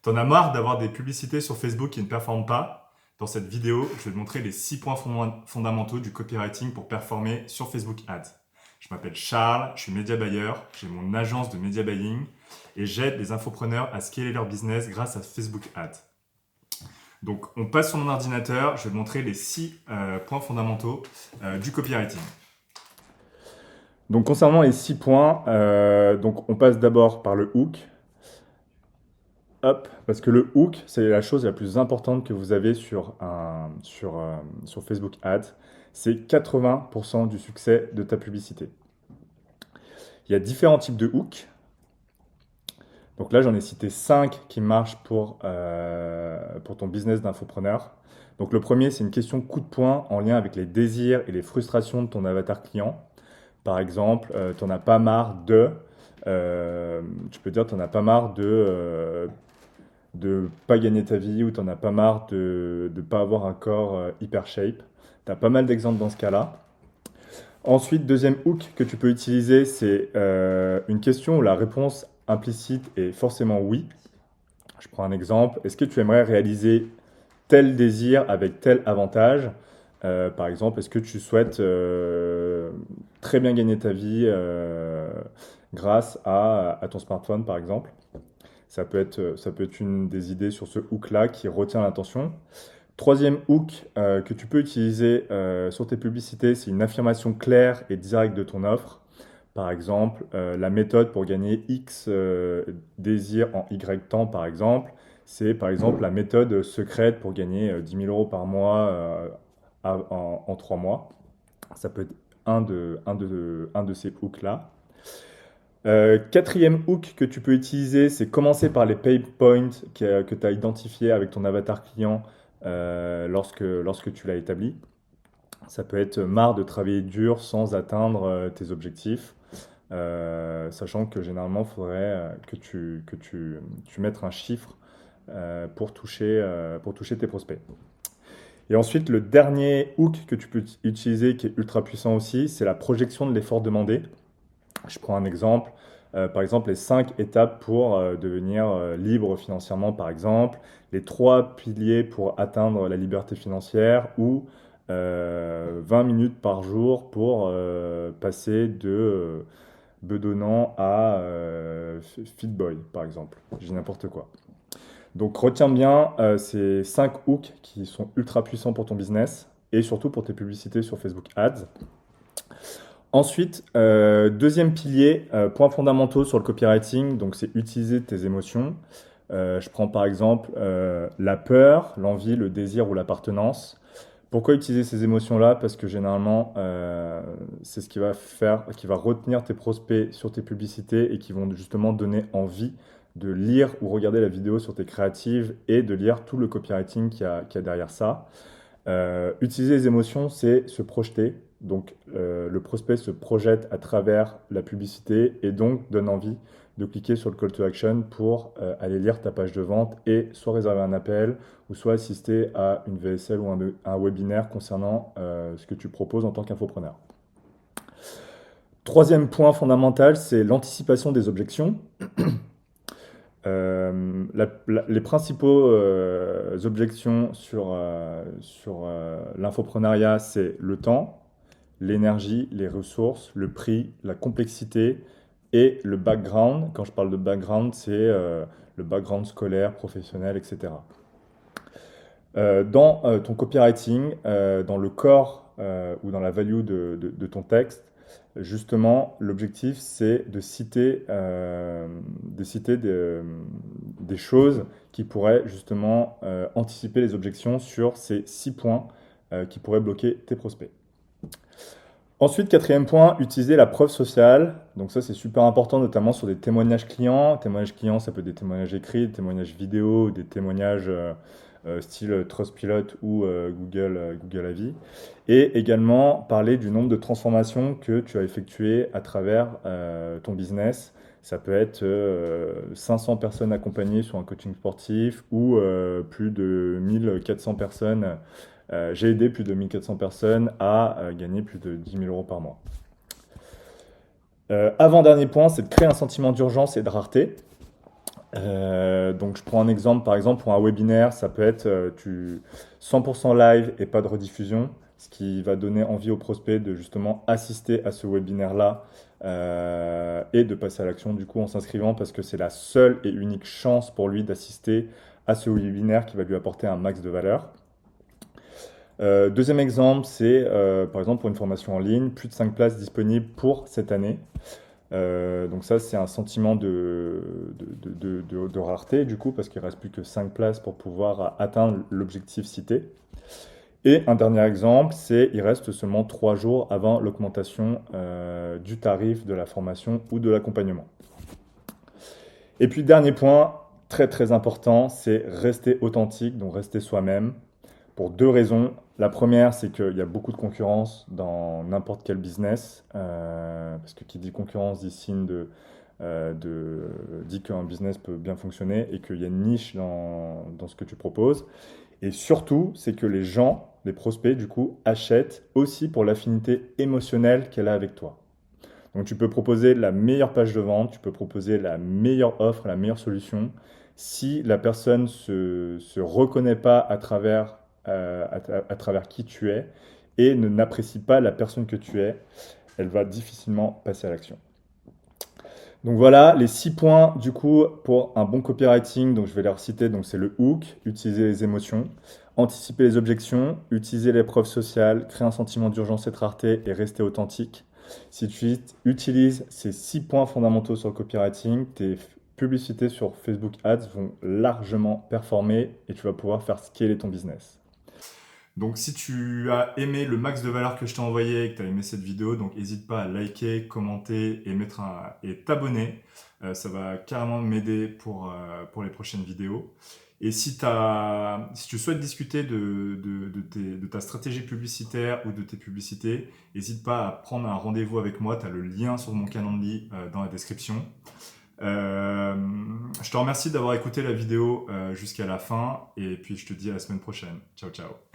T'en as marre d'avoir des publicités sur Facebook qui ne performent pas? Dans cette vidéo, je vais te montrer les 6 points fondamentaux du copywriting pour performer sur Facebook Ads. Je m'appelle Charles, je suis média buyer, j'ai mon agence de media buying et j'aide les infopreneurs à scaler leur business grâce à Facebook Ads. Donc on passe sur mon ordinateur, je vais te montrer les 6 points fondamentaux du copywriting. Donc concernant les 6 points, donc on passe d'abord par le hook. Hop, parce que le hook, c'est la chose la plus importante que vous avez sur Facebook Ads. C'est 80% du succès de ta publicité. Il y a différents types de hooks. Donc là, j'en ai cité 5 qui marchent pour ton business d'infopreneur. Donc le premier, c'est une question coup de poing en lien avec les désirs et les frustrations de ton avatar client. Par exemple, tu n'en as pas marre tu peux dire tu n'en as pas marre de pas gagner ta vie ou t'en as pas marre de pas avoir un corps hyper shape. Tu as pas mal d'exemples dans ce cas-là. Ensuite, deuxième hook que tu peux utiliser, c'est une question où la réponse implicite est forcément oui. Je prends un exemple. Est-ce que tu aimerais réaliser tel désir avec tel avantage? Par exemple, est-ce que tu souhaites très bien gagner ta vie grâce à ton smartphone, par exemple? Ça peut être une des idées sur ce hook-là qui retient l'attention. Troisième hook que tu peux utiliser sur tes publicités, c'est une affirmation claire et directe de ton offre. Par exemple, la méthode pour gagner X désirs en Y temps, par exemple, c'est par exemple la méthode secrète pour gagner 10 000 euros par mois en 3 mois. Ça peut être un de ces hooks-là. Quatrième hook que tu peux utiliser, c'est commencer par les pain points que tu as identifiés avec ton avatar client lorsque tu l'as établi. Ça peut être marre de travailler dur sans atteindre tes objectifs, sachant que généralement, il faudrait que tu mettes un chiffre pour toucher tes prospects. Et ensuite, le dernier hook que tu peux utiliser, qui est ultra puissant aussi, c'est la projection de l'effort demandé. Je prends un exemple, par exemple les 5 étapes pour devenir libre financièrement, par exemple, les 3 piliers pour atteindre la liberté financière ou 20 minutes par jour pour passer de bedonnant à fit boy, par exemple. Je dis n'importe quoi. Donc retiens bien ces 5 hooks qui sont ultra puissants pour ton business et surtout pour tes publicités sur Facebook Ads. Ensuite, deuxième pilier, points fondamentaux sur le copywriting, donc c'est utiliser tes émotions. Je prends par exemple la peur, l'envie, le désir ou l'appartenance. Pourquoi utiliser ces émotions-là? Parce que généralement, c'est ce qui va retenir tes prospects sur tes publicités et qui vont justement donner envie de lire ou regarder la vidéo sur tes créatives et de lire tout le copywriting qu'il y a derrière ça. Utiliser les émotions, c'est se projeter. Donc, le prospect se projette à travers la publicité et donc donne envie de cliquer sur le call to action pour aller lire ta page de vente et soit réserver un appel ou soit assister à une VSL ou un webinaire concernant ce que tu proposes en tant qu'infopreneur. Troisième point fondamental, c'est l'anticipation des objections. Les principaux objections sur l'infoprenariat, c'est le temps, l'énergie, les ressources, le prix, la complexité et le background. Quand je parle de background, c'est le background scolaire, professionnel, etc. Dans ton copywriting, dans le corps ou dans la value de ton texte, justement, l'objectif, c'est de citer des choses qui pourraient justement anticiper les objections sur ces 6 points qui pourraient bloquer tes prospects. Ensuite, quatrième point, utiliser la preuve sociale. Donc ça, c'est super important, notamment sur des témoignages clients. Témoignages clients, ça peut être des témoignages écrits, des témoignages vidéo, des témoignages style Trustpilot ou Google Avis. Et également parler du nombre de transformations que tu as effectuées à travers ton business. Ça peut être 500 personnes accompagnées sur un coaching sportif ou plus de 1400 personnes. J'ai aidé plus de 1400 personnes à gagner plus de 10 000 euros par mois. Avant-dernier point, c'est de créer un sentiment d'urgence et de rareté. Donc je prends un exemple, par exemple pour un webinaire, ça peut être 100% live et pas de rediffusion, ce qui va donner envie aux prospects de justement assister à ce webinaire-là et de passer à l'action du coup en s'inscrivant parce que c'est la seule et unique chance pour lui d'assister à ce webinaire qui va lui apporter un max de valeur. Deuxième exemple, c'est par exemple pour une formation en ligne, plus de 5 places disponibles pour cette année. Donc ça, c'est un sentiment de rareté, du coup, parce qu'il ne reste plus que 5 places pour pouvoir atteindre l'objectif cité. Et un dernier exemple, c'est il reste seulement 3 jours avant l'augmentation du tarif de la formation ou de l'accompagnement. Et puis, dernier point, très très important, c'est rester authentique, donc rester soi-même, pour deux raisons. La première, c'est qu'il y a beaucoup de concurrence dans n'importe quel business, parce que qui dit concurrence dit signe dit qu'un business peut bien fonctionner et qu'il y a une niche dans ce que tu proposes. Et surtout, c'est que les gens, les prospects, du coup, achètent aussi pour l'affinité émotionnelle qu'elle a avec toi. Donc tu peux proposer la meilleure page de vente, tu peux proposer la meilleure offre, la meilleure solution. Si la personne se reconnaît pas à travers qui tu es et n'apprécie pas la personne que tu es, elle va difficilement passer à l'action. Donc voilà les 6 points du coup pour un bon copywriting. Donc je vais les reciter. Donc c'est le hook, utiliser les émotions, anticiper les objections, utiliser les preuves sociales, créer un sentiment d'urgence et de rareté et rester authentique. Si tu utilises ces 6 points fondamentaux sur le copywriting, tes publicités sur Facebook Ads vont largement performer et tu vas pouvoir faire scaler ton business. Donc si tu as aimé le max de valeur que je t'ai envoyé et que tu as aimé cette vidéo, donc n'hésite pas à liker, commenter et et t'abonner. Ça va carrément m'aider pour les prochaines vidéos. Et si tu souhaites discuter de ta stratégie publicitaire ou de tes publicités, n'hésite pas à prendre un rendez-vous avec moi. Tu as le lien sur mon calendrier dans la description. Je te remercie d'avoir écouté la vidéo jusqu'à la fin et puis je te dis à la semaine prochaine. Ciao, ciao.